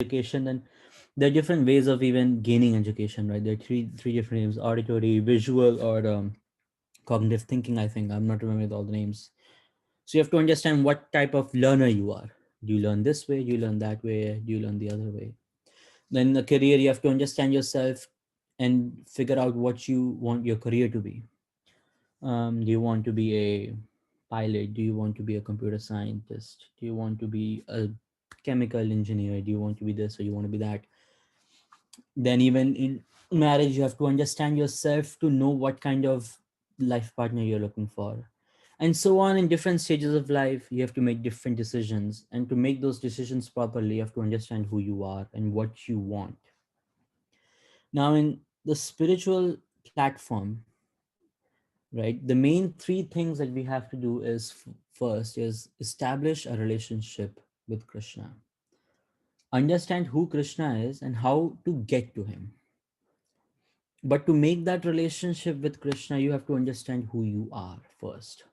education, then there are different ways of even gaining education, right? There are three different names: auditory, visual, or cognitive thinking. I think I'm not remembering all the names. So you have to understand what type of learner you are. Do you learn this way? Do you learn that way? Do you learn the other way? Then in the career, you have to understand yourself and figure out what you want your career to be. Do you want to be a pilot? Do you want to be a computer scientist? Do you want to be a chemical engineer? Do you want to be this or you want to be that? Then even in marriage, you have to understand yourself to know what kind of life partner you're looking for. And so on. In different stages of life, you have to make different decisions. And to make those decisions properly, you have to understand who you are and what you want. Now, in the spiritual platform, right, the main three things that we have to do is first is establish a relationship with Krishna, understand who Krishna is and how to get to him. But to make that relationship with Krishna, you have to understand who you are first.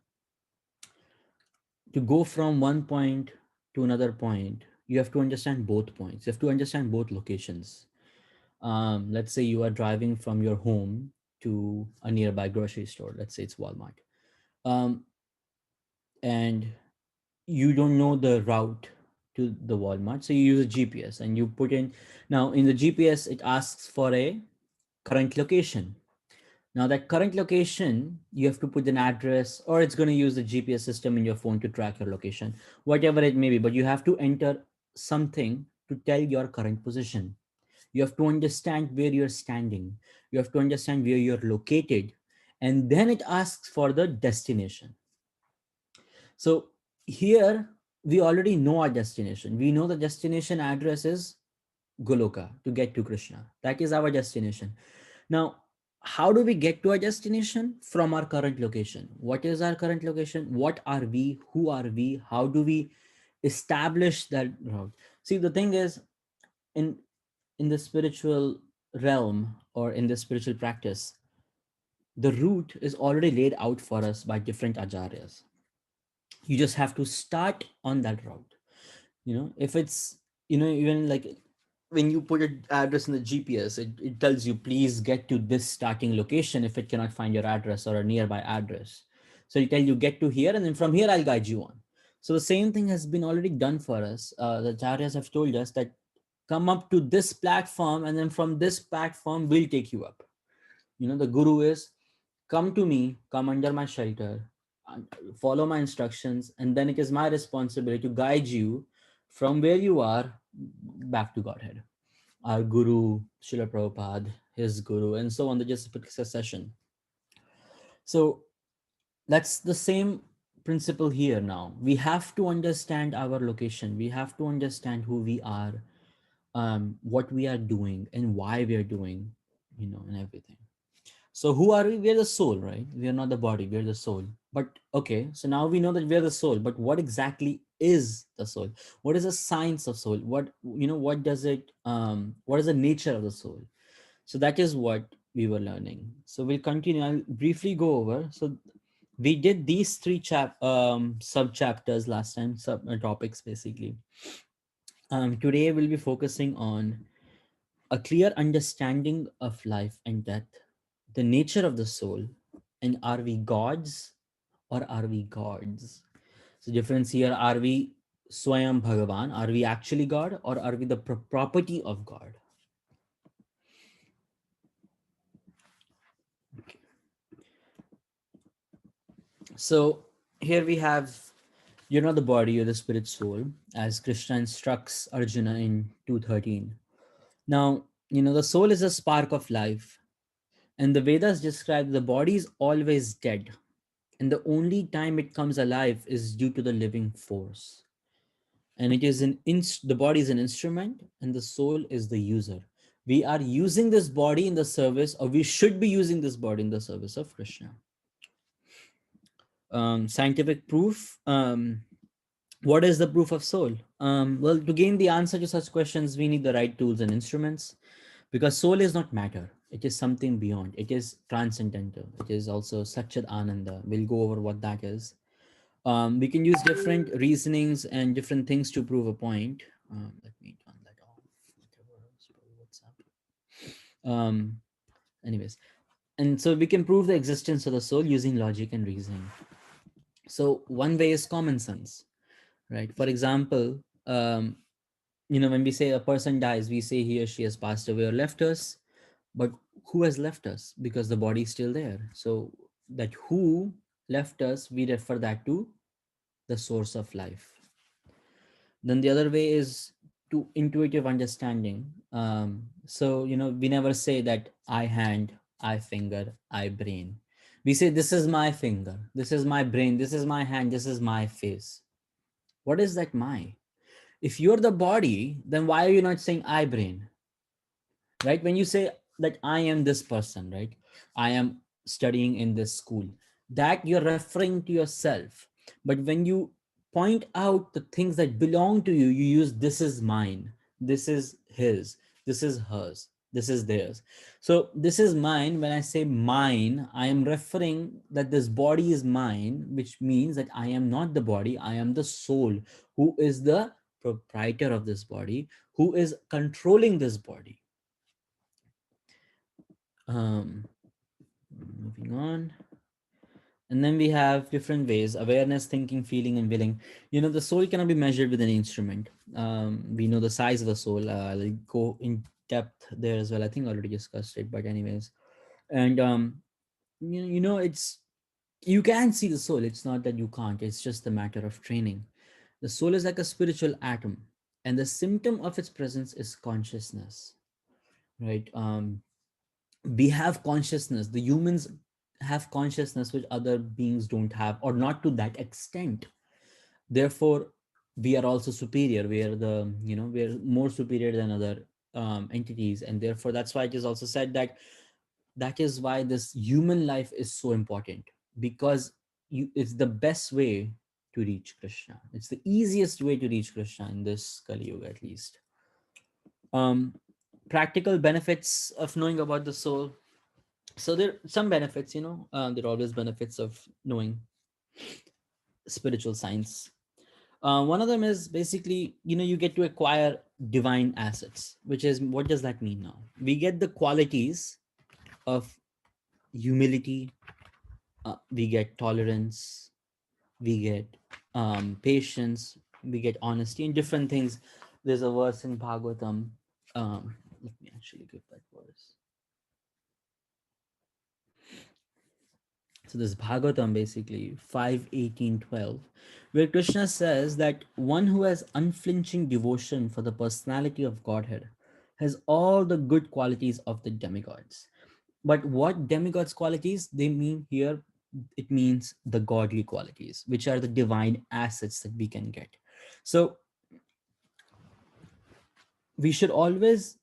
To go from one point to another point, you have to understand both points. You have to understand both locations. Let's say you are driving from your home to a nearby grocery store. Let's say it's Walmart. Um, and you don't know the route to the Walmart. So you use a GPS and you put in, now in the GPS, it asks for a current location. Now that current location, you have to put an address, or it's going to use the GPS system in your phone to track your location, whatever it may be. But you have to enter something to tell your current position. You have to understand where you're standing. You have to understand where you're located. And then it asks for the destination. So here we already know our destination. We know the destination address is Goloka to get to Krishna. That is our destination. Now, how do we get to our destination? From our current location. What is our current location? What are we? Who are we? How do we establish that route? See, the thing is, in in the spiritual realm or in the spiritual practice, the route is already laid out for us by different acharyas. You just have to start on that route. If it's, even like when you put an address in the GPS, it tells you please get to this starting location if it cannot find your address or a nearby address. So it tell you get to here, and then from here I'll guide you on. So the same thing has been already done for us. The acharyas have told us that come up to this platform, and then from this platform we'll take you up. The guru is, come to me, come under my shelter, follow my instructions, and then it is my responsibility to guide you from where you are back to Godhead. Our guru, Srila Prabhupada, his guru, and so on, the just succession. So that's the same principle here now. We have to understand our location. We have to understand who we are, what we are doing, and why we are doing, and everything. So who are we? We're the soul, right? We are not the body, we're the soul. But okay, so now we know that we're the soul, but what exactly is the soul? What is the science of soul? What does it, what is the nature of the soul? So that is what we were learning. So we'll continue. I'll briefly go over. So we did these three sub chapters last time, sub topics basically. Today we'll be focusing on a clear understanding of life and death, the nature of the soul, and are we gods or are we gods? So difference here, are we Swayam Bhagavan? Are we actually God, or are we the property of God? Okay. So here we have, you're not the body, you're the spirit soul, as Krishna instructs Arjuna in 2:13. Now, the soul is a spark of life, and the Vedas describe the body is always dead, and the only time it comes alive is due to the living force. And it is the body is an instrument and the soul is the user. We are using this body in the service, or we should be using this body in the service of Krishna. Scientific proof. What is the proof of soul? Well, to gain the answer to such questions, we need the right tools and instruments, because soul is not matter. It is something beyond. It is transcendental. It is also Satchid Ananda. We'll go over what that is. We can use different reasonings and different things to prove a point. Let me turn that off. WhatsApp. um Anyways, and so we can prove the existence of the soul using logic and reasoning. So one way is common sense, right? For example, when we say a person dies, we say he or she has passed away or left us. But who has left us? Because the body is still there. So that who left us, we refer that to the source of life. Then the other way is to intuitive understanding. So we never say that I hand, I finger, I brain. We say this is my finger, this is my brain, this is my hand, this is my face. What is that my? If you're the body, then why are you not saying I brain? Right? When you say that I am this person, right? I am studying in this school, that you're referring to yourself. But when you point out the things that belong to you, you use this is mine, this is his, this is hers, this is theirs. So this is mine. When I say mine, I am referring that this body is mine, which means that I am not the body, I am the soul who is the proprietor of this body, who is controlling this body. um Moving on. And then we have different ways: awareness, thinking, feeling, and willing. The soul cannot be measured with an instrument. We know the size of the soul. I'll go in depth there as well. I think I already discussed it, but anyways. And it's, you can see the soul. It's not that you can't, it's just a matter of training. The soul is like a spiritual atom, and the symptom of its presence is consciousness, right? We have consciousness. The humans have consciousness which other beings don't have, or not to that extent. Therefore we are also superior. We are the, we're more superior than other entities, and therefore that's why it is also said that that is why this human life is so important, because it's the best way to reach Krishna. It's the easiest way to reach Krishna in this Kali Yuga, at least. um Practical benefits of knowing about the soul. So there are some benefits. There are always benefits of knowing spiritual science. One of them is basically, you get to acquire divine assets, which is, what does that mean? Now we get the qualities of humility, we get tolerance, we get patience, we get honesty, and different things. There's a verse in Bhagavatam. Let me actually give that verse. So this Bhagavatam, basically 5:18-12, where Krishna says that one who has unflinching devotion for the personality of Godhead has all the good qualities of the demigods. But what demigods qualities they mean here? It means the godly qualities, which are the divine assets that we can get. So we should always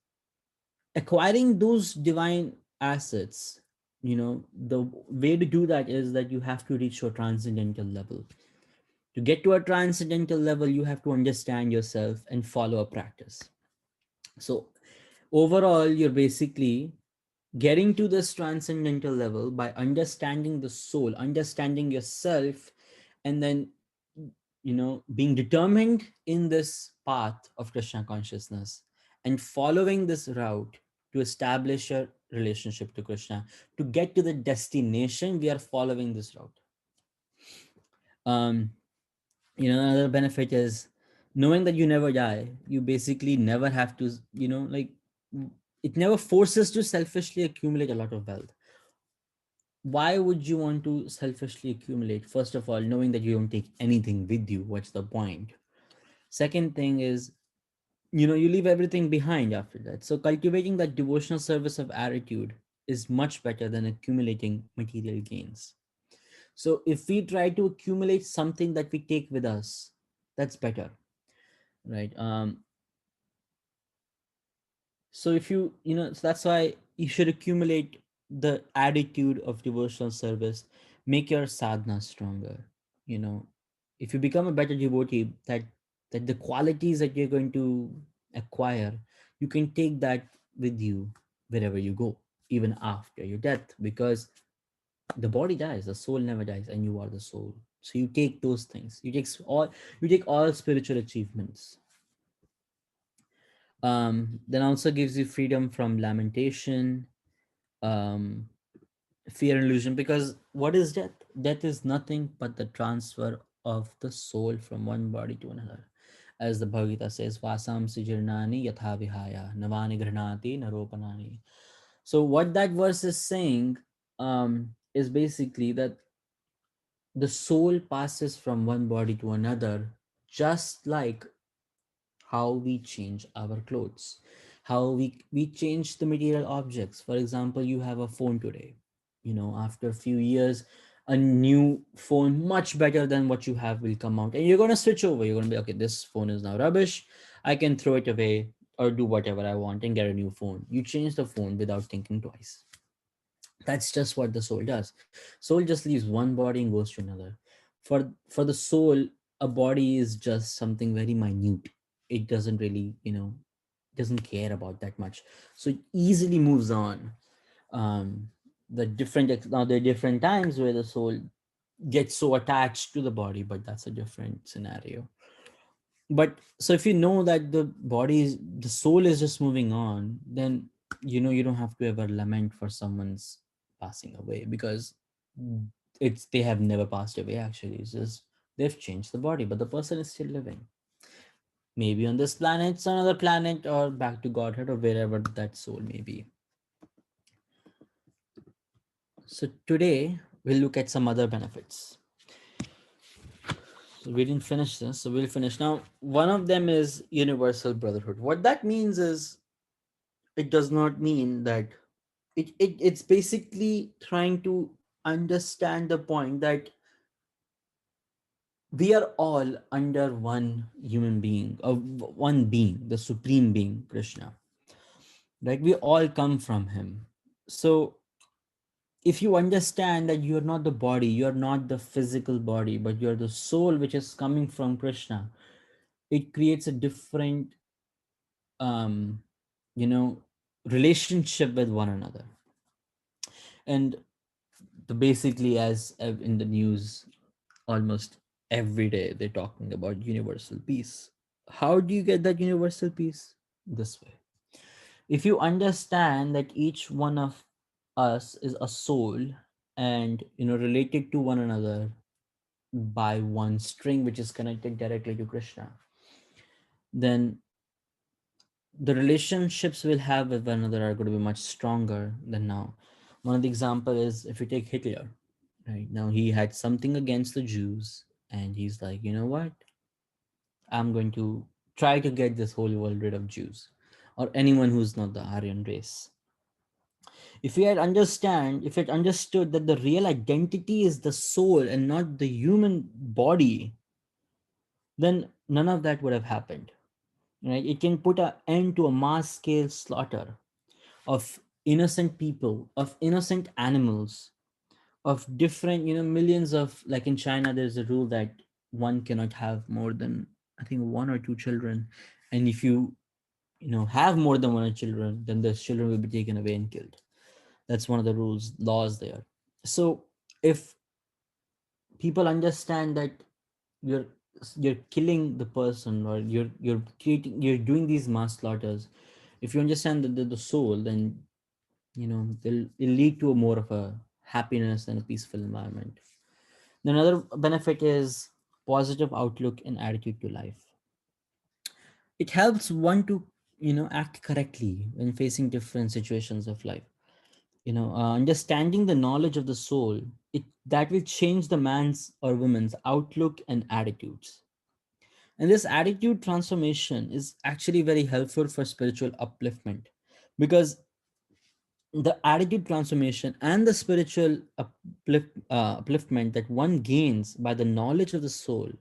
acquiring those divine assets. The way to do that is that you have to reach a transcendental level. To get to a transcendental level, you have to understand yourself and follow a practice. So overall, you're basically getting to this transcendental level by understanding the soul, understanding yourself, and then being determined in this path of Krishna consciousness and following this route to establish a relationship to Krishna. To get to the destination, we are following this route. um Another benefit is knowing that you never die. You basically never have to, like, it never forces to selfishly accumulate a lot of wealth. Why would you want to selfishly accumulate? First of all, knowing that you don't take anything with you, what's the point? Second thing is, you leave everything behind after that. So cultivating that devotional service of attitude is much better than accumulating material gains. So if we try to accumulate something that we take with us, that's better, right? So if so that's why you should accumulate the attitude of devotional service. Make your sadhana stronger. you know if you become a better devotee, that the qualities that you're going to acquire, you can take that with you wherever you go, even after your death, because the body dies, the soul never dies, and you are the soul. So you take those things, you take all spiritual achievements. Then also gives you freedom from lamentation, um, fear and illusion. Because what is death? Death is nothing but the transfer of the soul from one body to another. As the Bhagavad Gita says, Vasam sijirnani yatha vihaya navani granati naropanani. So what that verse is saying is basically that the soul passes from one body to another, just like how we change our clothes, how we change the material objects. For example, you have a phone today, after a few years, a new phone much better than what you have will come out, and you're going to switch over. You're going to be, okay, this phone is now rubbish, I can throw it away or do whatever I want and get a new phone. You change the phone without thinking twice. That's just what the soul does. Soul just leaves one body and goes to another. For the soul, a body is just something very minute. It doesn't really, doesn't care about that much, so it easily moves on. Now there are different times where the soul gets so attached to the body, but that's a different scenario. But so if you know that the soul is just moving on, then you don't have to ever lament for someone's passing away, because they have never passed away. Actually, it's just they've changed the body, but the person is still living, maybe on this planet, some other planet, or back to godhead, or wherever that soul may be. So today we'll look at some other benefits. So we didn't finish this, so we'll finish now. One of them is universal brotherhood. What that means is, it does not mean that it's basically trying to understand the point that we are all under one human being, of one being, the supreme being, Krishna. Right? We all come from him. So if you understand that you're not the body, you're not the physical body, but you're the soul which is coming from Krishna, it creates a different um you know relationship with one another. And basically, as in the news, almost every day they're talking about universal peace. How do you get that universal peace? This way. If you understand that each one of us is a soul, and related to one another by one string which is connected directly to Krishna, then the relationships we'll have with one another are going to be much stronger than now. One of the example is, if you take Hitler, right? Now he had something against the Jews, and he's like, you know what? I'm going to try to get this whole world rid of Jews or anyone who's not the Aryan race. If he had understood that the real identity is the soul and not the human body, then none of that would have happened. Right? It can put an end to a mass scale slaughter of innocent people, of innocent animals, of different, millions of, like in China, there's a rule that one cannot have more than, I think, one or two children. And if you have more than one children, then those children will be taken away and killed. That's one of the laws there. So if people understand that you're you're killing the person, or you're doing these mass slaughters, if you understand the soul, then it'll lead to a more of a happiness and a peaceful environment. Then another benefit is positive outlook and attitude to life. It helps one to act correctly when facing different situations of life. Understanding the knowledge of the soul, it that will change the man's or woman's outlook and attitudes. And this attitude transformation is actually very helpful for spiritual upliftment, because the attitude transformation and the spiritual upliftment that one gains by the knowledge of the soul,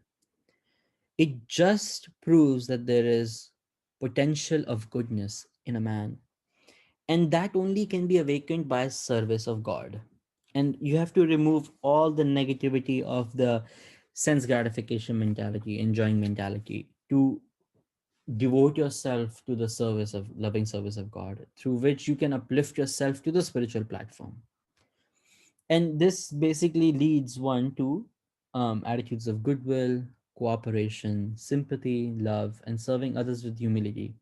it just proves that there is potential of goodness in a man, and that only can be awakened by service of God. And you have to remove all the negativity of the sense gratification mentality, enjoying mentality, to devote yourself to the service of loving service of God, through which you can uplift yourself to the spiritual platform. And this basically leads one to attitudes of goodwill, cooperation, sympathy, love, and serving others with humility.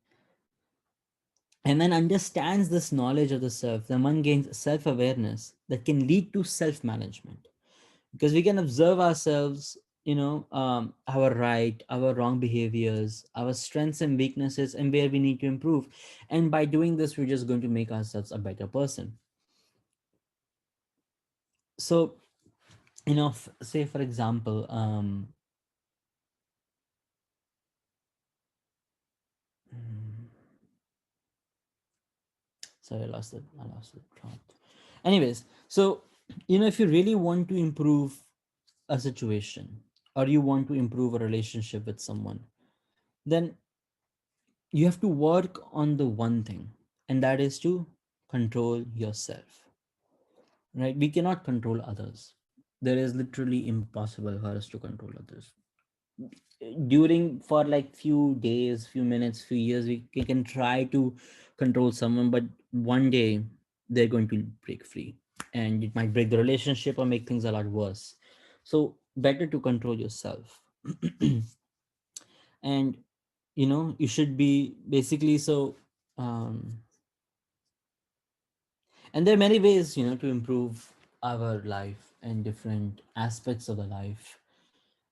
and then understands this knowledge of the self, then one gains self awareness that can lead to self management, because we can observe ourselves, our right, our wrong behaviors, our strengths and weaknesses, and where we need to improve. And by doing this, we're just going to make ourselves a better person. So, say for example, mm, sorry, I lost it thought. Anyways, so, if you really want to improve a situation, or you want to improve a relationship with someone, then you have to work on the one thing, and that is to control yourself, right? We cannot control others. There is literally impossible for us to control others. During, for like few days, few minutes, few years, we can try to control someone, but one day they're going to break free, and it might break the relationship or make things a lot worse. So better to control yourself. And you should be basically, so um and there are many ways, to improve our life and different aspects of the life,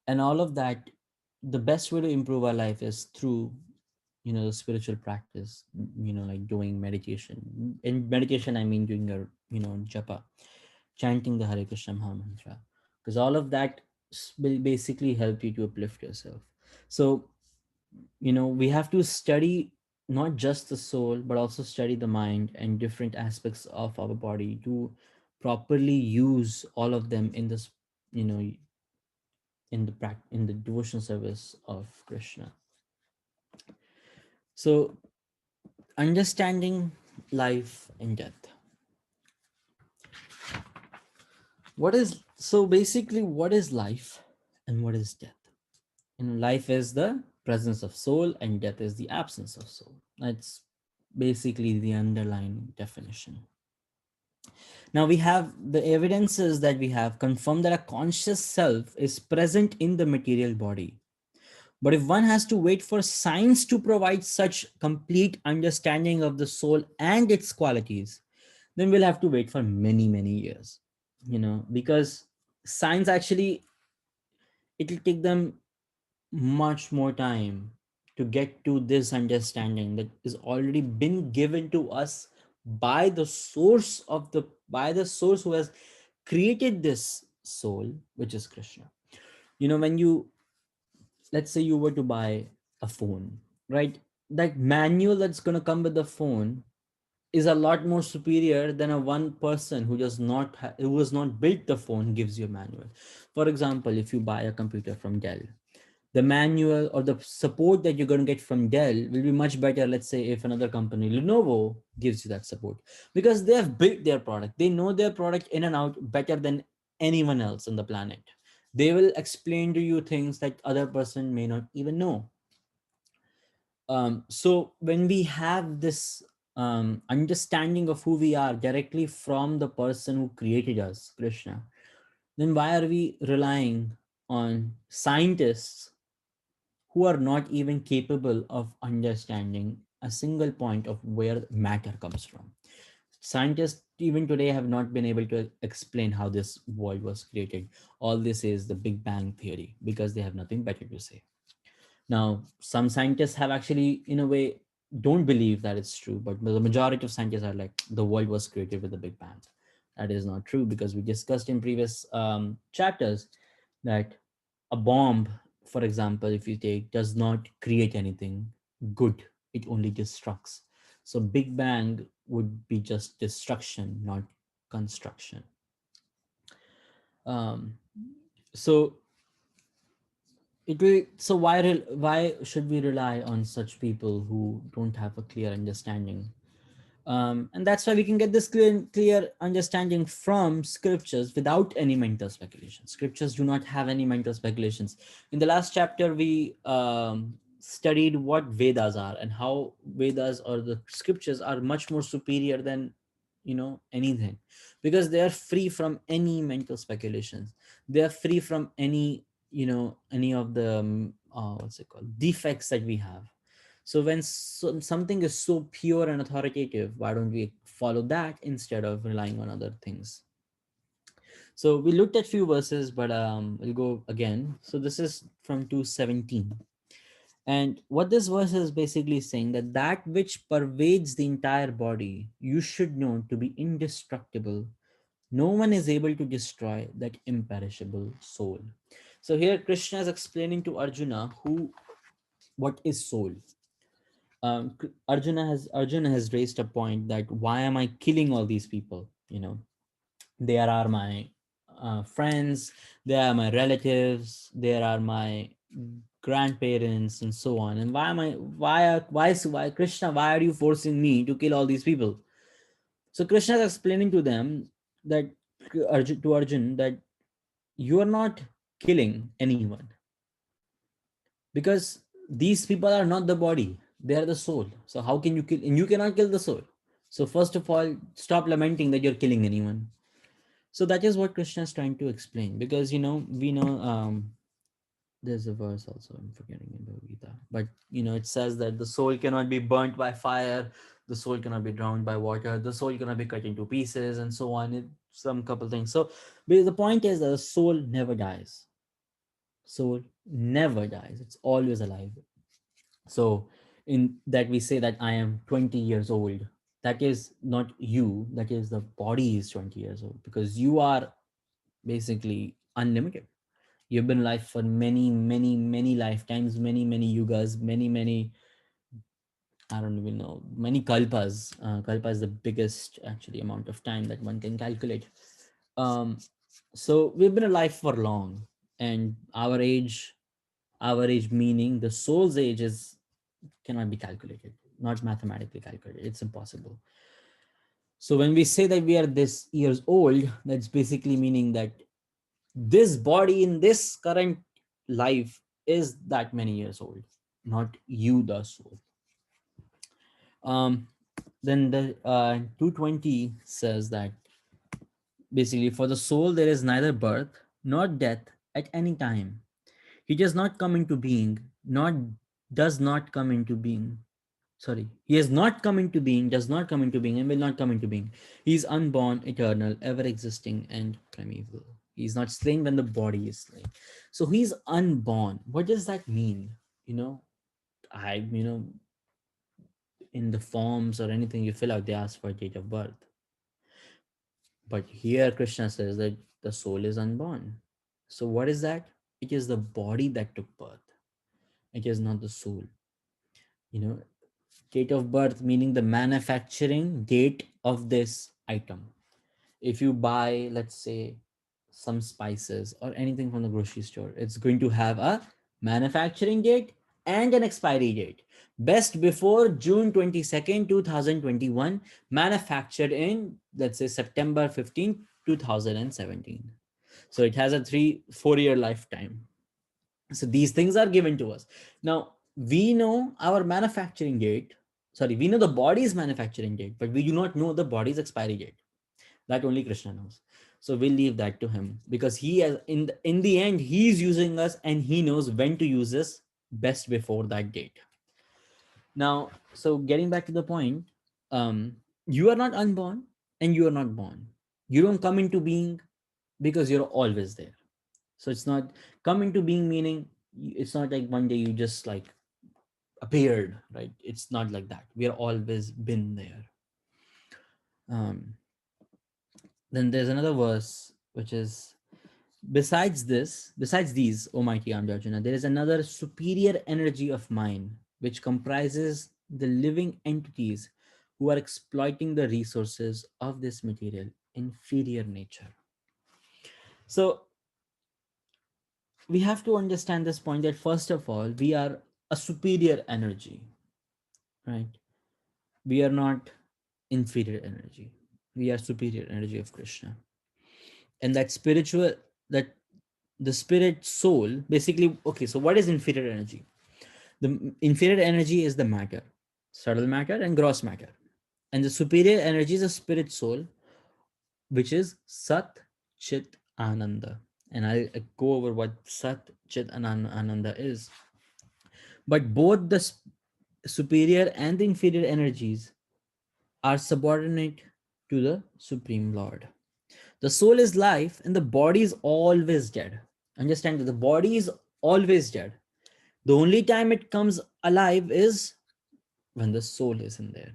and all of that. The best way to improve our life is through, the spiritual practice, like doing meditation. In meditation, I mean doing your, japa, chanting the Hare Krishna Maha Mantra, because all of that will basically help you to uplift yourself. So, we have to study not just the soul, but also study the mind and different aspects of our body to properly use all of them in this, you know in the devotional service of Krishna. So, understanding life and death. What is life and what is death? Life is the presence of soul, and death is the absence of soul. That's basically the underlying definition. Now, we have the evidences that we have confirm that a conscious self is present in the material body. But if one has to wait for science to provide such complete understanding of the soul and its qualities, then we'll have to wait for many, many years. Because science actually, it'll take them much more time to get to this understanding that is already been given to us by the source who has created this soul, which is Krishna. When you, let's say you were to buy a phone, right? That manual that's going to come with the phone is a lot more superior than a one person who has not built the phone gives you a manual. For example, if you buy a computer from Dell, the manual or the support that you're going to get from Dell will be much better. Let's say if another company, Lenovo, gives you that support, because they have built their product, they know their product in and out better than anyone else on the planet. They will explain to you things that other person may not even know. So when we have this understanding of who we are directly from the person who created us, Krishna, then why are we relying on scientists who are not even capable of understanding a single point of where matter comes from? Scientists even today have not been able to explain how this world was created. All this is the Big Bang theory, because they have nothing better to say. Now, some scientists have actually, in a way, don't believe that it's true, but the majority of scientists are like, the world was created with the Big Bang. That is not true, because we discussed in previous chapters that a bomb, for example, if you take, does not create anything good, it only destructs. So, Big Bang would be just destruction, not construction. Um, so, why should we rely on such people who don't have a clear understanding? And that's why we can get this clear understanding from scriptures without any mental speculation. Scriptures do not have any mental speculations. In the last chapter, we studied what Vedas are and how Vedas or the scriptures are much more superior than anything, because they are free from any mental speculations. They are free from any of the what's it called, defects that we have. So when something is so pure and authoritative, why don't we follow that instead of relying on other things? So we looked at few verses, but we'll go again. So this is from 217. And what this verse is basically saying, that which pervades the entire body, you should know to be indestructible. No one is able to destroy that imperishable soul. So here Krishna is explaining to Arjuna what is soul. Arjuna has raised a point that why am I killing all these people? They are my friends, they are my relatives, they are my grandparents, and so on. And why am I? Why Krishna? Why are you forcing me to kill all these people? So Krishna is explaining to them that Arjun that you are not killing anyone, because these people are not the body, they are the soul. So how can you kill? And you cannot kill the soul. So first of all, stop lamenting that you're killing anyone. So that is what Krishna is trying to explain, because we know there's a verse also, I'm forgetting, in the Gita, but it says that the soul cannot be burnt by fire, the soul cannot be drowned by water, the soul cannot be cut into pieces, and so on. Some couple things. So the point is that the soul never dies. Soul never dies, it's always alive. So in that we say that I am 20 years old, that is not you, that is the body is 20 years old, because you are basically unlimited. You've been alive for many, many, many lifetimes, many, many yugas, many, many, I don't even know, many kalpas. Kalpa is the biggest actually amount of time that one can calculate. Um, so we've been alive for long, and our age meaning the soul's age is cannot be calculated, not mathematically calculated. It's impossible. So when we say that we are this years old, that's basically meaning that this body in this current life is that many years old, not you, the soul. um then the 220 says that basically for the soul there is neither birth nor death at any time. He does not come into being, not does not come into being. Sorry, he has not come into being, does not come into being, and will not come into being. He is unborn, eternal, ever existing, and primeval. He is not slain when the body is slain. So he's unborn. What does that mean? You know, in the forms or anything you fill out, they ask for date of birth. But here Krishna says that the soul is unborn. So what is that? It is the body that took birth. It is not the soul. You know, date of birth meaning the manufacturing date of this item. If you buy, let's say, some spices or anything from the grocery store, it's going to have a manufacturing date and an expiry date. Best before June 22nd, 2021, manufactured in, let's say, September 15th, 2017. So it has a 3-4 year lifetime. So these things are given to us. Now, we know our manufacturing date. Sorry, we know the body's manufacturing date, but we do not know the body's expiry date. That only Krishna knows. So we'll leave that to him, because he has in the end he's using us, and he knows when to use us best before that date. Now, so getting back to the point, you are not unborn and you are not born. You don't come into being because you're always there. So it's not come into being meaning it's not like one day you just like appeared, right? It's not like that. We are always been there. Um, then there's another verse which is besides these, O mighty armed Arjuna, there is another superior energy of mine which comprises the living entities who are exploiting the resources of this material inferior nature. So we have to understand this point that first of all, we are a superior energy, right? We are not inferior energy. We are superior energy of Krishna. And that the spirit soul, basically, okay, so what is inferior energy? The inferior energy is the matter, subtle matter and gross matter. And the superior energy is a spirit soul, which is Sat Chit Ananda. And I'll go over what Sat Chit Ananda is. But both superior and the inferior energies are subordinate to the Supreme Lord. The soul is life and the body is always dead. Understand that the body is always dead. The only time it comes alive is when the soul is in there.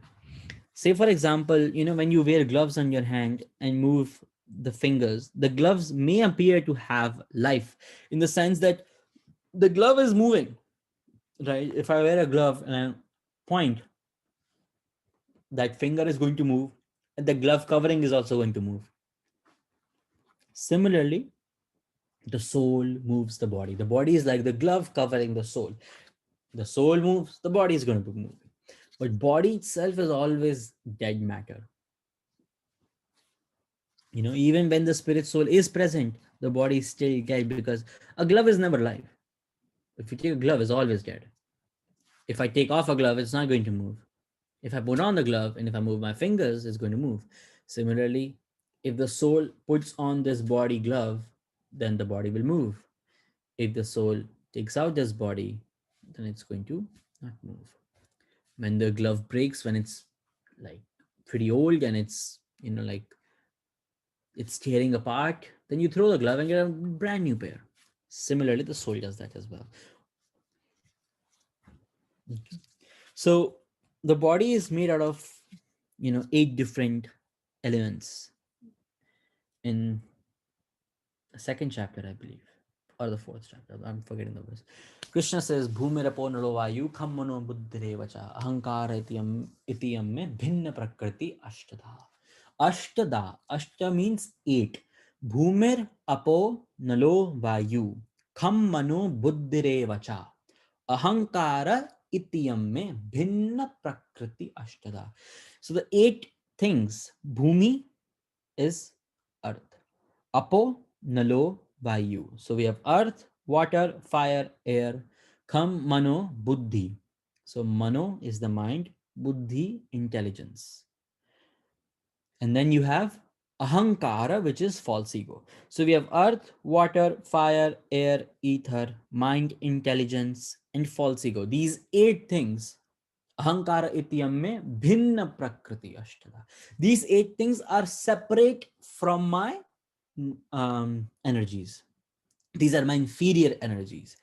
Say, for example, when you wear gloves on your hand and move the fingers, the gloves may appear to have life in the sense that the glove is moving, right? If I wear a glove and I point, that finger is going to move, and the glove covering is also going to move. Similarly, the soul moves the body. The body is like the glove covering the soul. The soul moves, the body is going to be moving. But body itself is always dead matter. Even when the spirit soul is present, the body is still dead because a glove is never alive. If you take a glove, it's always dead. If I take off a glove, it's not going to move. If I put on the glove and if I move my fingers, it's going to move. Similarly, if the soul puts on this body glove, then the body will move. If the soul takes out this body, then it's going to not move. When the glove breaks, when it's like pretty old and it's, like it's tearing apart, then you throw the glove and get a brand new pair. Similarly, the soul does that as well. So the body is made out of, 8 different elements in the second chapter, I believe, or the fourth chapter. I'm forgetting the verse. Krishna says, Bhumirapo nalovayu khammano buddhirevacha ahankara itiyam mein bhinna prakriti ashtada. Ashtada. Ashta means 8. Bhumir apo nalo vayu khammano buddhirevacha ahankara itiyam mein bhinna prakriti ashtada. So the 8 things, Bhumi is earth. Apo, Nalo, Vayu. So we have earth, water, fire, air. Kham, Mano, Buddhi. So Mano is the mind, Buddhi, intelligence. And then you have Ahankara, which is false ego. So we have earth, water, fire, air, ether, mind, intelligence, and false ego. These 8 things, Ahankara ityam mein bhinna prakriti ashtada. These 8 things are separate from my energies. These are my inferior energies.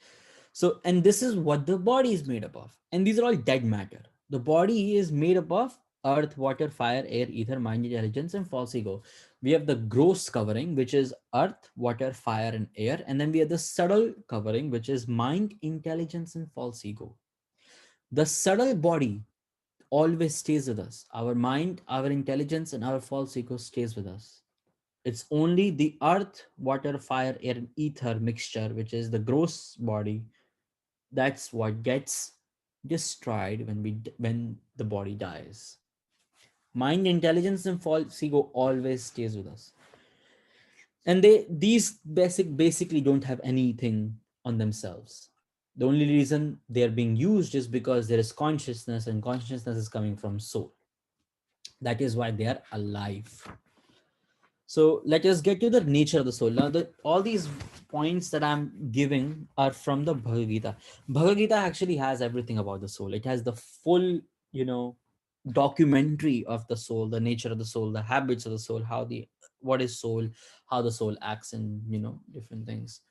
So, and this is what the body is made up of. And these are all dead matter. The body is made up of earth, water, fire, air, ether, mind, intelligence, and false ego. We have the gross covering, which is earth, water, fire, and air. And then we have the subtle covering, which is mind, intelligence, and false ego. The subtle body always stays with us. Our mind, our intelligence, and our false ego stays with us. It's only the earth, water, fire, air, and ether mixture, which is the gross body, that's what gets destroyed when the body dies. Mind, intelligence, and false ego always stays with us. And these basically don't have anything on themselves. The only reason they're being used is because there is consciousness, and consciousness is coming from soul. That is why they are alive. So let us get to the nature of the soul. Now, all these points that I'm giving are from the Bhagavad Gita. Bhagavad Gita actually has everything about the soul. It has the full, documentary of the soul, the nature of the soul, the habits of the soul, what is soul, how the soul acts, and different things.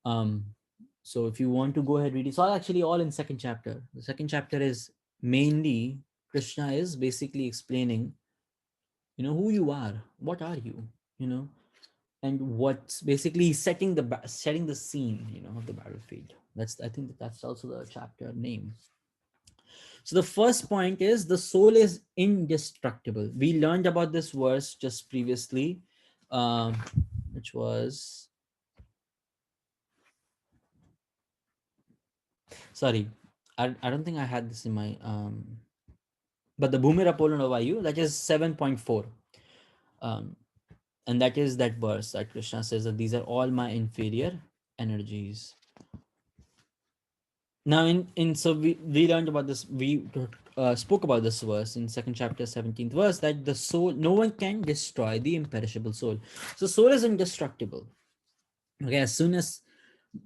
So if you want to go ahead read it, it's all actually all in second chapter. The second chapter is mainly Krishna is basically explaining who you are, what are you, you know and what's basically setting the scene of the battlefield. I think that's also the chapter name. So the first point is the soul is indestructible. We learned about this verse just previously, um, which was, sorry, I don't think I had this in my but the Bhumir Apollo Novayu, that is 7.4. And that is that verse that Krishna says that these are all my inferior energies. Now in so we learned about this, we spoke about this verse in second chapter 17th verse, that the soul, no one can destroy the imperishable soul. So soul is indestructible. Okay, as soon as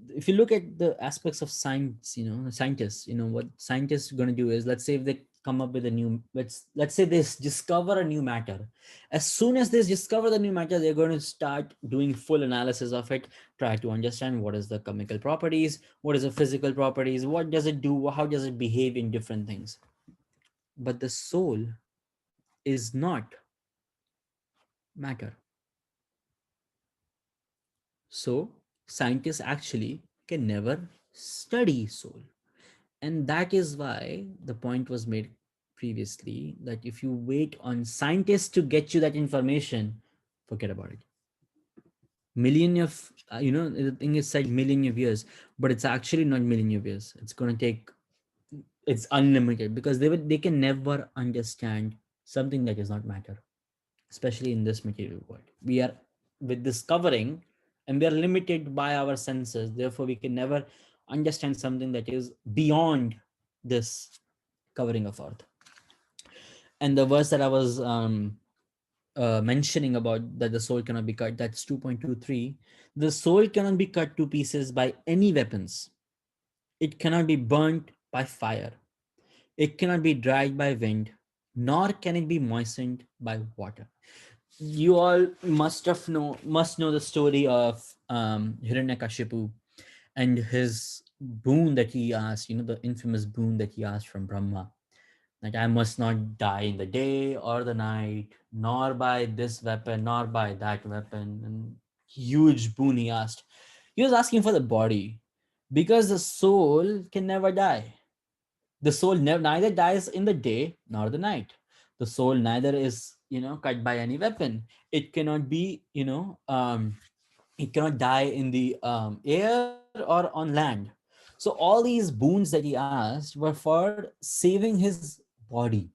If you look at the aspects of science, scientists, what scientists are going to do is, let's say if they come up with a new, let's say they discover a new matter. As soon as they discover the new matter, they're going to start doing full analysis of it, try to understand what is the chemical properties, what is the physical properties, what does it do, how does it behave in different things. But the soul is not matter. So scientists actually can never study soul. And that is why the point was made previously that if you wait on scientists to get you that information, forget about it. Million of, the thing is said million of years, but it's actually not million of years. It's going to take, it's unlimited, because they can never understand something that is not matter, especially in this material world. We are with discovering, and we are limited by our senses. Therefore, we can never understand something that is beyond this covering of earth. And the verse that I was mentioning about, that the soul cannot be cut, that's 2.23. The soul cannot be cut to pieces by any weapons. It cannot be burnt by fire. It cannot be dried by wind, nor can it be moistened by water. You all must know the story of Hiranyakashipu and his boon that he asked, the infamous boon that he asked from Brahma. Like, I must not die in the day or the night, nor by this weapon, nor by that weapon. And huge boon he asked. He was asking for the body, because the soul can never die. The soul neither dies in the day nor the night. The soul neither is, cut by any weapon. It cannot be, it cannot die in the air or on land. So all these boons that he asked were for saving his body,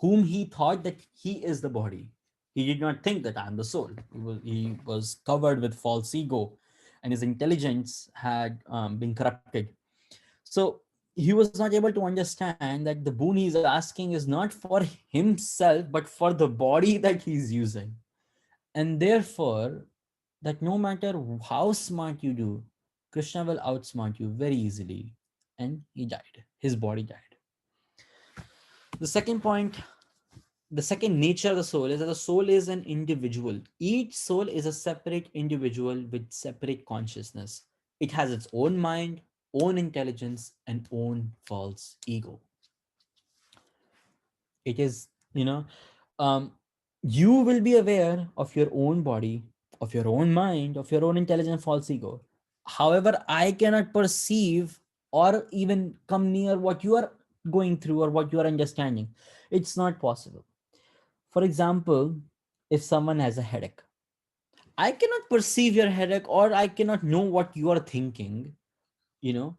whom he thought that he is the body. He did not think that I am the soul. He was covered with false ego, and his intelligence had been corrupted. So he was not able to understand that the boon he's asking is not for himself, but for the body that he's using. And therefore, that no matter how smart you do, Krishna will outsmart you very easily. And he died. His body died. The second point, the second nature of the soul is that the soul is an individual. Each soul is a separate individual with separate consciousness. It has its own mind, own intelligence, and own false ego. It is, um, you will be aware of your own body, of your own mind, of your own intelligent false ego. However, I cannot perceive or even come near what you are going through or what you are understanding. It's not possible. For example, if someone has a headache, I cannot perceive your headache, or I cannot know what you are thinking. You know,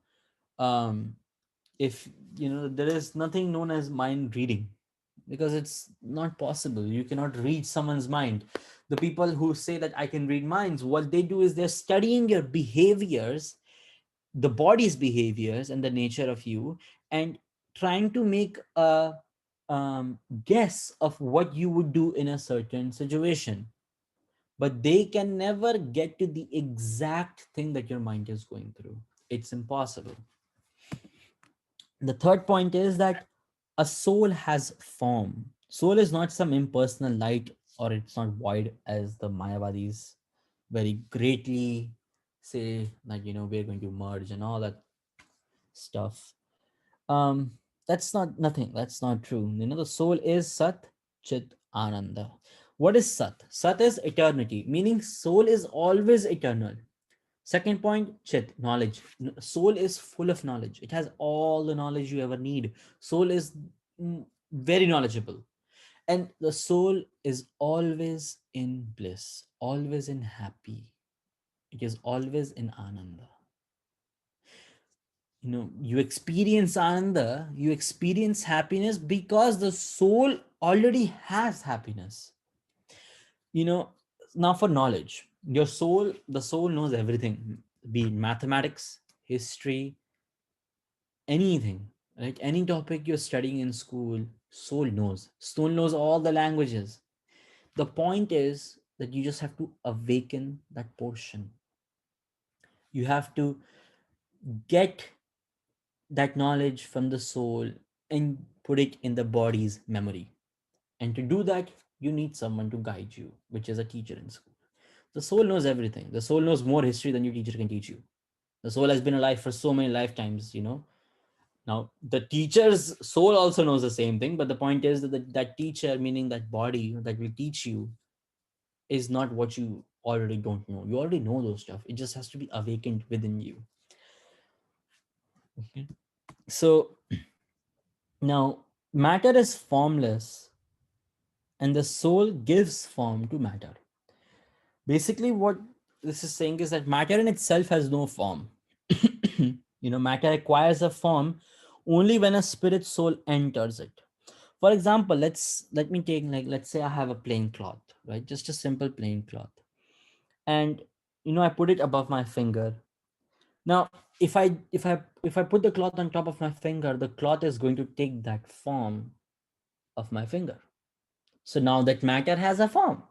um, if there is nothing known as mind reading, because it's not possible. You cannot read someone's mind. The people who say that I can read minds, what they do is they're studying your behaviors, the body's behaviors and the nature of you, and trying to make a guess of what you would do in a certain situation. But they can never get to the exact thing that your mind is going through. It's impossible. The third point is that a soul has form. Soul is not some impersonal light, or it's not void, as the Mayavadis very greatly say, that we're going to merge and all that stuff. Um, that's not nothing. That's not true. The soul is Sat Chit Ananda. What is Sat? Sat is eternity, meaning soul is always eternal. Second point, Chit, knowledge. Soul is full of knowledge. It has all the knowledge you ever need. Soul is very knowledgeable. And the soul is always in bliss, always in happy. It is always in Ananda. You experience Ananda, you experience happiness because the soul already has happiness. You know, Now for knowledge, the soul knows everything, be it mathematics, history, anything, right? Any topic you're studying in school, soul knows all the languages. The point is that you just have to awaken that portion. You have to get that knowledge from the soul and put it in the body's memory. And to do that, you need someone to guide you, which is a teacher in school. The soul knows everything. The soul knows more history than your teacher can teach you. The soul has been alive for so many lifetimes, you know. Now, the teacher's soul also knows the same thing, but the point is that that teacher, meaning that body that will teach you, is not what you already don't know. You already know those stuff. It just has to be awakened within you. Okay. So now, matter is formless, and the soul gives form to matter. Basically, what this is saying is that matter in itself has no form. Matter acquires a form only when a spirit soul enters it. For example, let me take, like, let's say I have a plain cloth, right? Just a simple plain cloth. And I put it above my finger. Now, if I put the cloth on top of my finger, the cloth is going to take that form of my finger. So now that matter has a form.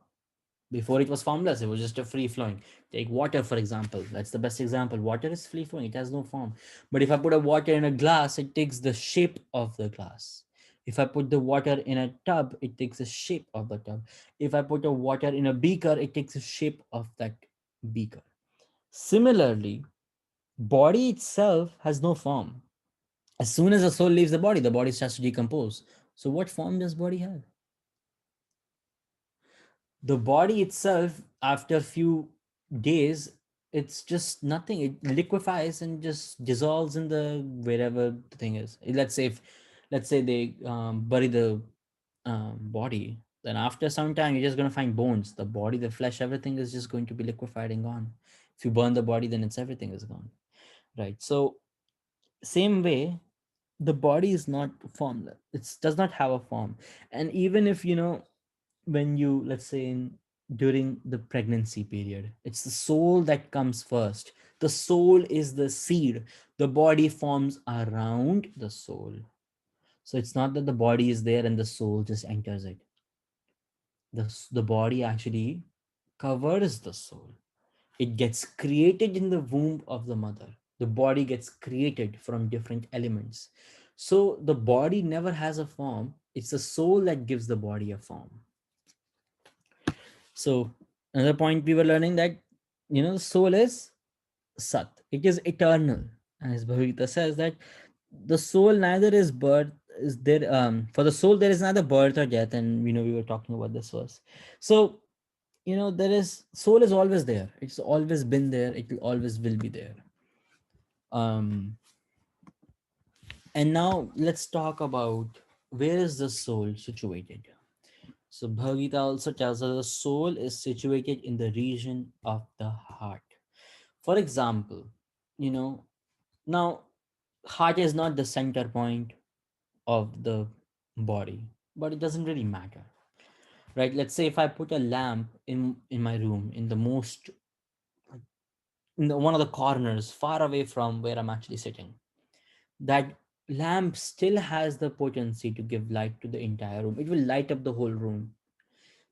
Before it was formless, it was just a free flowing. Take water, for example. That's the best example. Water is free flowing, it has no form. But if I put a water in a glass, it takes the shape of the glass. If I put the water in a tub, it takes the shape of the tub. If I put a water in a beaker, it takes the shape of that beaker. Similarly, body itself has no form. As soon as the soul leaves the body starts to decompose. So what form does body have? The body itself, after a few days, it's just nothing. It liquefies and just dissolves in the wherever the thing is. Let's say they bury the body, then after some time you're just going to find bones. The body, the flesh, everything is just going to be liquefied and gone. If you burn the body, then it's everything is gone, right? So same way, the body is not formless. It does not have a form. And even if when you, let's say, during the pregnancy period, it's the soul that comes first. The soul is the seed. The body forms around the soul. So it's not that the body is there and the soul just enters it. The body actually covers the soul. It gets created in the womb of the mother. The body gets created from different elements. So the body never has a form. It's the soul that gives the body a form. So another point we were learning, that the soul is Sat. It is eternal. As Bhagavad says that the soul neither is birth is there for the soul there is neither birth or death, and we were talking about this verse. So there is soul is always there. It's always been there. It will always will be there. Um and now let's talk about where is the soul situated. So Bhagavad Gita also tells us the soul is situated in the region of the heart. For example, you know, now heart is not the center point of the body, but it doesn't really matter, right? Let's say if I put a lamp in my room, in the most one of the corners, far away from where I'm actually sitting, that lamp still has the potency to give light to the entire room. It will light up the whole room.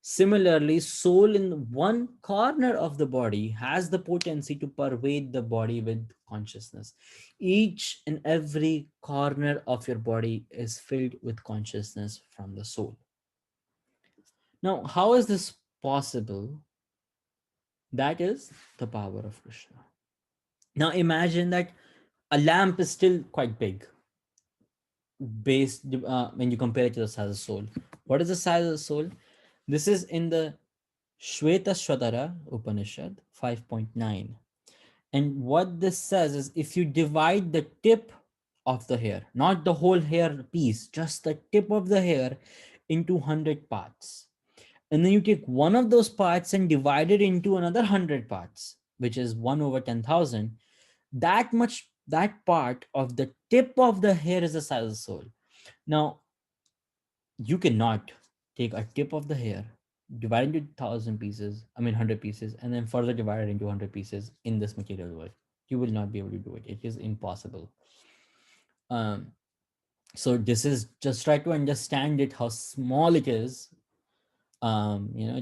Similarly, soul in one corner of the body has the potency to pervade the body with consciousness. Each and every corner of your body is filled with consciousness from the soul. Now, how is this possible? That is the power of Krishna. Now, imagine that a lamp is still quite big, based when you compare it to the size of the soul. What is the size of the soul? This is in the Shweta Shvatara Upanishad 5.9. And what this says is, if you divide the tip of the hair, not the whole hair piece, just the tip of the hair, into 100 parts, and then you take one of those parts and divide it into another 100 parts, which is 1 over 10,000, that part of the tip of the hair is the size of the soul. Now, you cannot take a tip of the hair, divide it into 100 pieces, and then further divide it into 100 pieces in this material world. You will not be able to do it. It is impossible. Um, so this is just try to understand it, how small it is.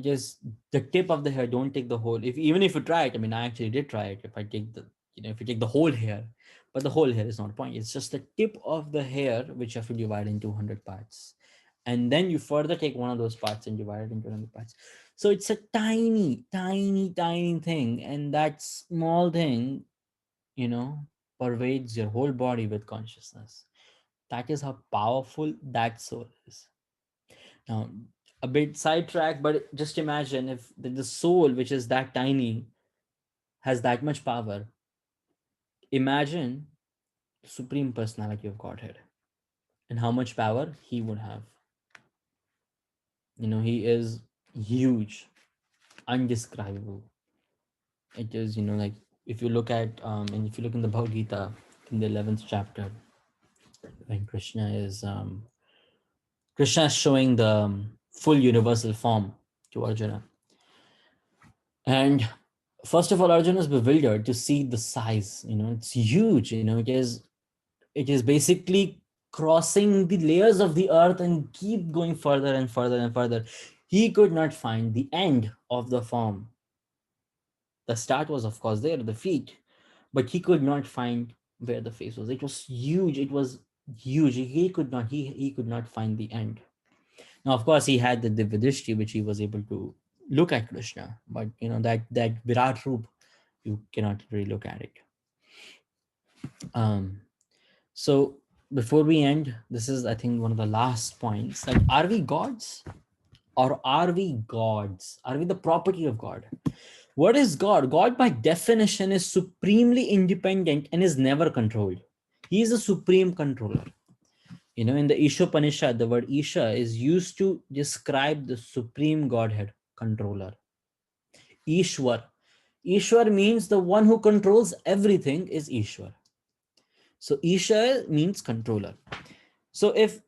Just the tip of the hair. Don't take the whole. If even if you try it, I actually did try it. If I take if you take the whole hair, but the whole hair is not a point. It's just the tip of the hair which you have to divide into 100 parts, and then you further take one of those parts and divide it into 100 parts. So it's a tiny, tiny, tiny thing, and that small thing, you know, pervades your whole body with consciousness. That is how powerful that soul is. Now, a bit sidetracked, but just imagine if the soul, which is that tiny, has that much power. Imagine the Supreme Personality of Godhead and how much power he would have. He is huge, undescribable. It is, like if you look at, and if you look in the Bhagavad Gita, in the 11th chapter, when Krishna is showing the full universal form to Arjuna. And first of all, Arjuna is bewildered to see the size. It's huge. It is basically crossing the layers of the earth and keep going further and further and further. He could not find the end of the form. The start was, of course, there, the feet, but he could not find where the face was. It was huge. It was huge. He could not find the end. Now, of course, he had the Divyadrishti, which he was able to look at Krishna, but that Virat Roop, you cannot really look at it. Um, so before we end, this is, I think, one of the last points. That are we gods, or are we gods? Are we the property of God? What is God? God, by definition, is supremely independent and is never controlled. He is a supreme controller. In the Ishopanishad, the word Isha is used to describe the supreme Godhead controller. Ishwar. Ishwar means the one who controls everything is Ishwar. So Isha means controller. So if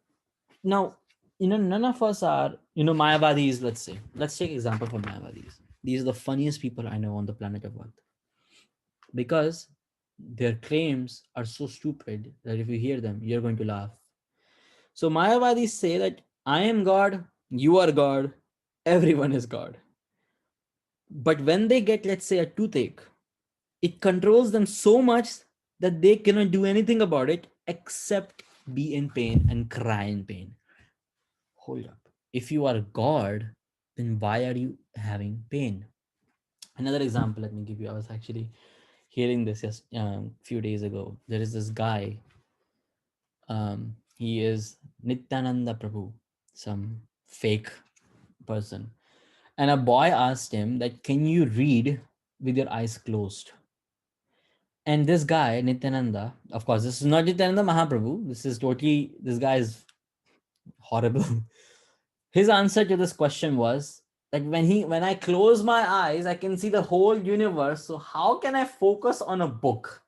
now, none of us are, Mayavadis, let's say. Let's take example for Mayavadis. These are the funniest people I know on the planet of Earth. Because their claims are so stupid that if you hear them, you're going to laugh. So Mayavadis say that I am God, you are God, everyone is God. But when they get, let's say, a toothache, it controls them so much that they cannot do anything about it except be in pain and cry in pain. Hold up. If you are God, then why are you having pain? Another example, let me give you. I was actually hearing this just a few days ago. There is this guy. He is Nityananda Prabhu, some fake person. And a boy asked him that, can you read with your eyes closed? And this guy, Nityananda, of course, this is not Nityananda Mahaprabhu. This guy is horrible. His answer to this question was that when I close my eyes, I can see the whole universe. So how can I focus on a book?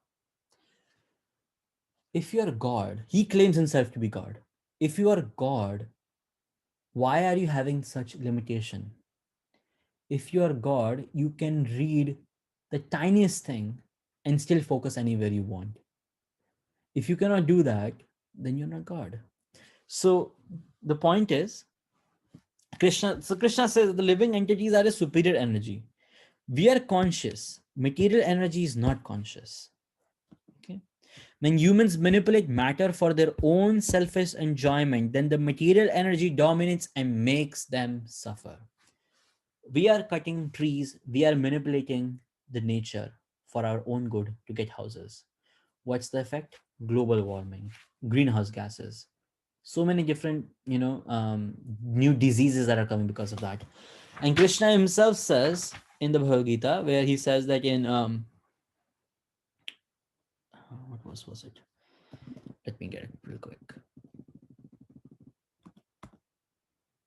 If you are God, he claims himself to be God. If you are God, why are you having such limitation? If you are God, you can read the tiniest thing and still focus anywhere you want. If you cannot do that, then you're not God. So the point is, Krishna says the living entities are a superior energy. We are conscious. Material energy is not conscious. Okay. When humans manipulate matter for their own selfish enjoyment, then the material energy dominates and makes them suffer. We are cutting trees, we are manipulating the nature for our own good to get houses. What's the effect? Global warming, greenhouse gases, so many different, new diseases that are coming because of that. And Krishna himself says in the Bhagavad Gita, where he says that in what was it? Let me get it real quick.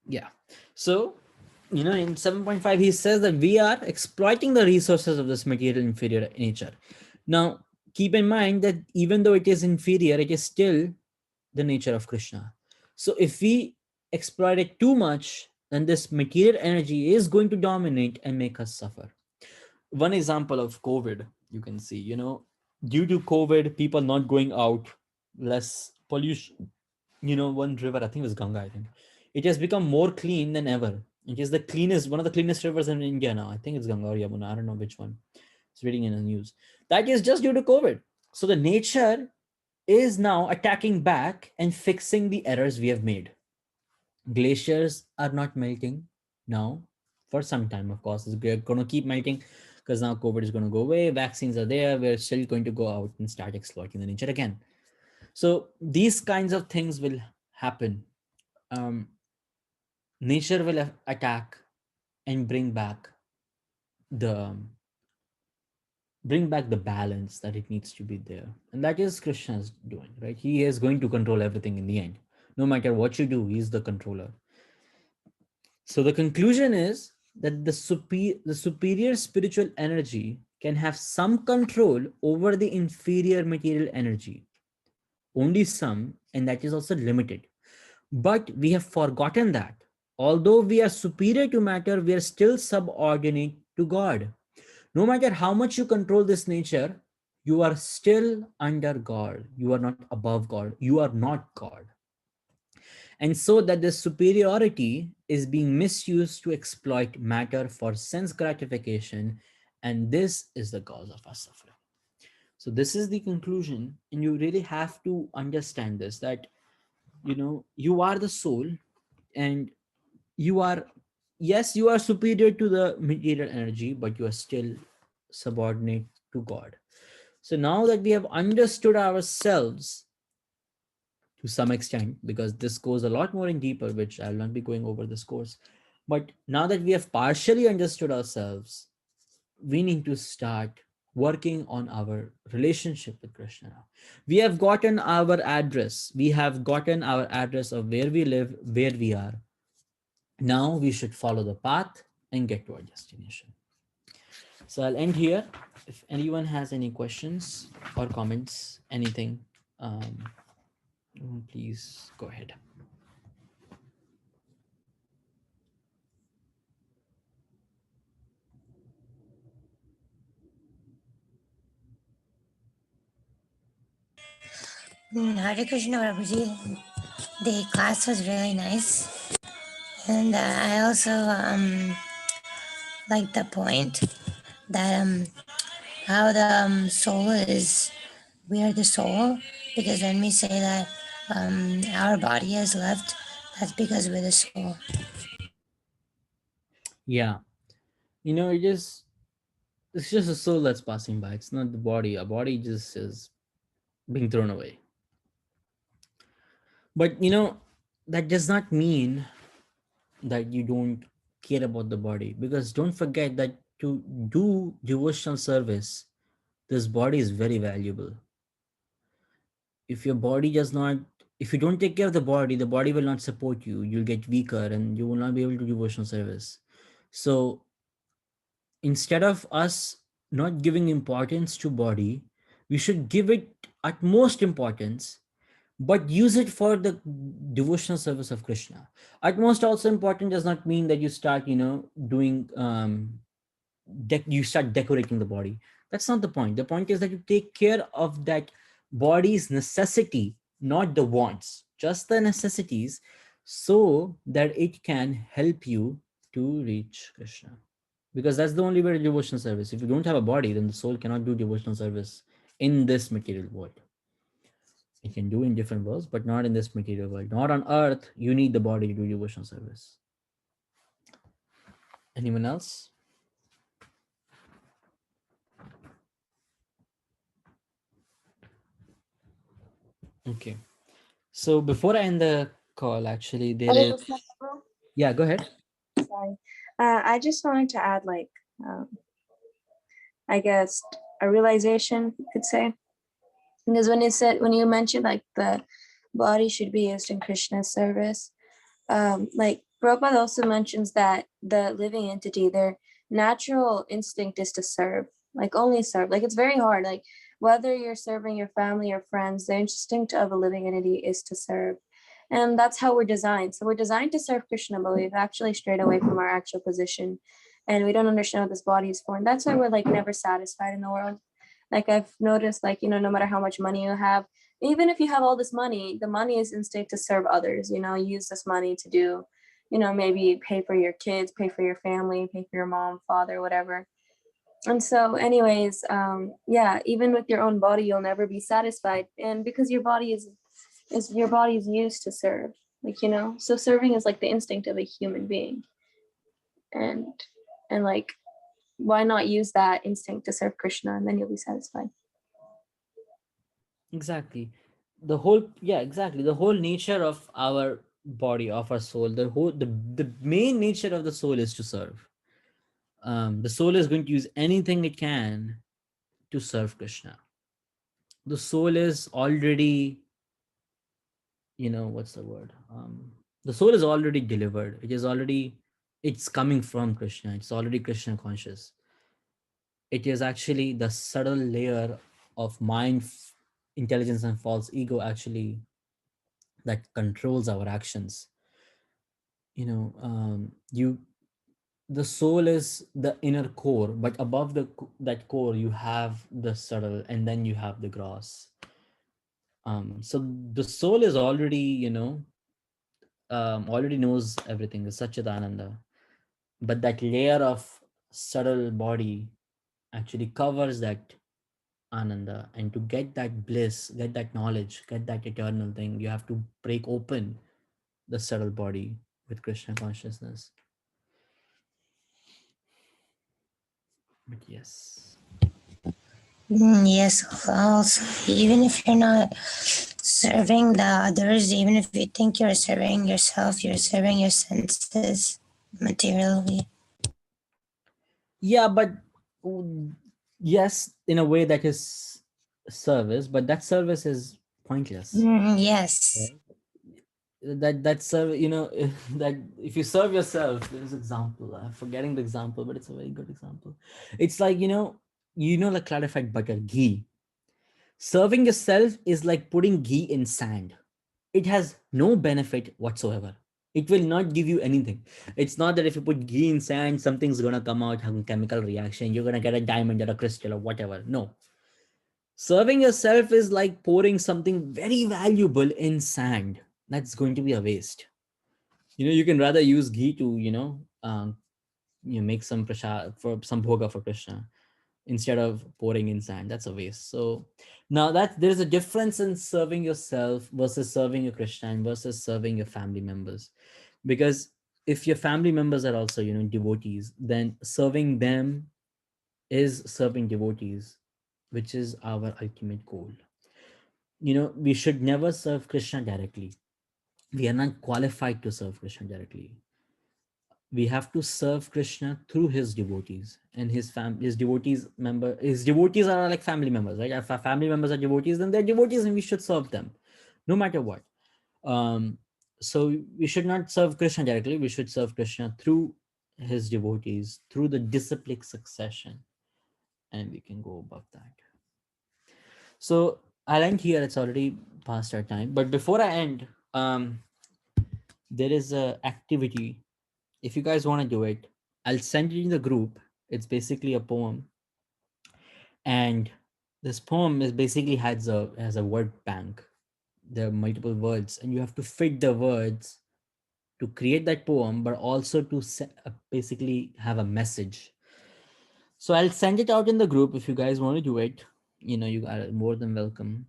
Yeah. So, in 7.5, he says that we are exploiting the resources of this material inferior nature. Now, keep in mind that even though it is inferior, it is still the nature of Krishna. So if we exploit it too much, then this material energy is going to dominate and make us suffer. One example of COVID, you can see, due to COVID, people not going out, less pollution. One river, I think it was Ganga, I think. It has become more clean than ever. It is one of the cleanest rivers in India now. I think it's Ganga or Yamuna. I don't know which one. It's reading in the news. That is just due to COVID. So the nature is now attacking back and fixing the errors we have made. Glaciers are not melting now for some time, of course. They're going to keep melting because now COVID is going to go away. Vaccines are there. We're still going to go out and start exploiting the nature again. So these kinds of things will happen. Um, Nature will attack and the bring back the balance that it needs to be there, and that is Krishna's doing, right? He is going to control everything in the end. No matter what you do, he's the controller. So the conclusion is that the superior spiritual energy can have some control over the inferior material energy, only some, and that is also limited. But we have forgotten that although we are superior to matter, we are still subordinate to God. No matter how much you control this nature, you are still under God. You are not above God. You are not God. And so that the superiority is being misused to exploit matter for sense gratification. And this is the cause of our suffering. So this is the conclusion. And you really have to understand this, that, you are the soul, and you are, yes, you are superior to the material energy, but you are still subordinate to God. So now that we have understood ourselves to some extent, because this goes a lot more in deeper, which I'll not be going over this course, but now that we have partially understood ourselves, we need to start working on our relationship with Krishna. We have gotten our address. We have gotten our address of where we live, where we are. Now we should follow the path and get to our destination. So I'll end here. If anyone has any questions or comments, anything, um, please go ahead. Hare Krishna, Prabhuji. The class was really nice. And I also like the point that how the soul is, we are the soul, because when we say that our body has left, that's because we're the soul. Yeah, it is. It's just a soul that's passing by. It's not the body. A body just is being thrown away. But that does not mean that you don't care about the body, because don't forget that to do devotional service, this body is very valuable. If your body does not, if you don't take care of the body will not support you. You'll get weaker and you will not be able to do devotional service. So instead of us not giving importance to body, we should give it utmost importance, but use it for the devotional service of Krishna. Utmost also important does not mean that you start doing you start decorating the body. That's not the point. The point is that you take care of that body's necessity, not the wants, just the necessities, so that it can help you to reach Krishna. Because that's the only way to devotional service. If you don't have a body, then the soul cannot do devotional service in this material world. It can do in different worlds, but not in this material world. Not on earth. You need the body to do devotional service. Anyone else? Okay. So before I end the call, actually, there is. Yeah, go ahead. Sorry. I just wanted to add, um, I guess, a realization, you could say. Because when you mentioned the body should be used in Krishna's service, Prabhupada also mentions that the living entity, their natural instinct is to serve, only serve. It's very hard. Whether you're serving your family or friends, the instinct of a living entity is to serve. And that's how we're designed. So we're designed to serve Krishna, but we've actually strayed away from our actual position. And we don't understand what this body is for. And that's why we're never satisfied in the world. I've noticed, no matter how much money you have, even if you have all this money, the money is instinct to serve others. Use this money to do, maybe pay for your kids, pay for your family, pay for your mom, father, whatever. And so anyways, yeah, even with your own body, you'll never be satisfied. And because your body is your body is used to serve, like, you know, so serving is like the instinct of a human being. And like, why not use that instinct to serve Krishna, and then you'll be satisfied. Exactly. The whole, yeah, exactly. The whole nature of our body, of our soul, the main nature of the soul is to serve. The soul is going to use anything it can to serve Krishna. The soul is already, what's the word? The soul is already delivered. It is already, it's coming from Krishna. It's already Krishna conscious. It is actually the subtle layer of mind, intelligence, and false ego actually that controls our actions. You The soul is the inner core, but above that core you have the subtle, and then you have the gross. So the soul is already, already knows everything, is Satchidananda, but that layer of subtle body actually covers that ananda, and to get that bliss, get that knowledge, get that eternal thing, you have to break open the subtle body with Krishna consciousness. But yes. Yes, also, even if you're not serving the others, even if you think you're serving yourself, you're serving your senses materially. Yeah, but yes, in a way that is service, but that service is pointless. Yes. Right? That serve, that if you serve yourself, there's example. I'm forgetting the example, but it's a very good example. It's like, like clarified butter, ghee. Serving yourself is like putting ghee in sand. It has no benefit whatsoever. It will not give you anything. It's not that if you put ghee in sand, something's gonna come out, have a chemical reaction, you're gonna get a diamond or a crystal or whatever. No. Serving yourself is like pouring something very valuable in sand. That's going to be a waste. You can rather use ghee to, make some prasad for some bhoga for Krishna instead of pouring in sand. That's a waste. So now that there's a difference in serving yourself versus serving your Krishna and versus serving your family members. Because if your family members are also, devotees, then serving them is serving devotees, which is our ultimate goal. We should never serve Krishna directly. We are not qualified to serve Krishna directly. We have to serve Krishna through his devotees, and his devotees are like family members, right? If our family members are devotees, then they're devotees and we should serve them no matter what. So we should not serve Krishna directly. We should serve Krishna through his devotees, through the disciplic succession, and we can go above that. So I'll end here. It's already past our time. But before I end, there is a activity. If you guys want to do it, I'll send it in the group. It's basically a poem, and this poem is basically has a word bank. There are multiple words, and you have to fit the words to create that poem, but also to basically have a message. So I'll send it out in the group. If you guys want to do it, you are more than welcome.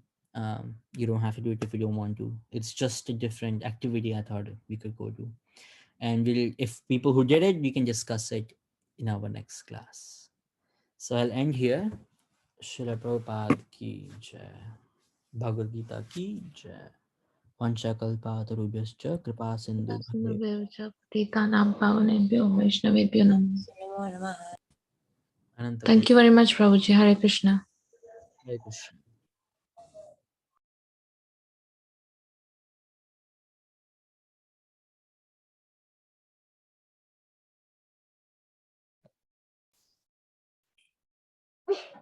You don't have to do it if you don't want to. It's just a different activity I thought we could go to. And if people who did it, we can discuss it in our next class. So I'll end here. Srila Prabhupada ki jai. Bhagavad Gita ki jai. Panchakalpatarubhyascha kripa sindhu पतितानां पावनेभ्यो वैष्णवेभ्यो नमः. Namo Namaha. Ananta Thank you very much, Prabhuji. Hare Krishna. Hare Krishna.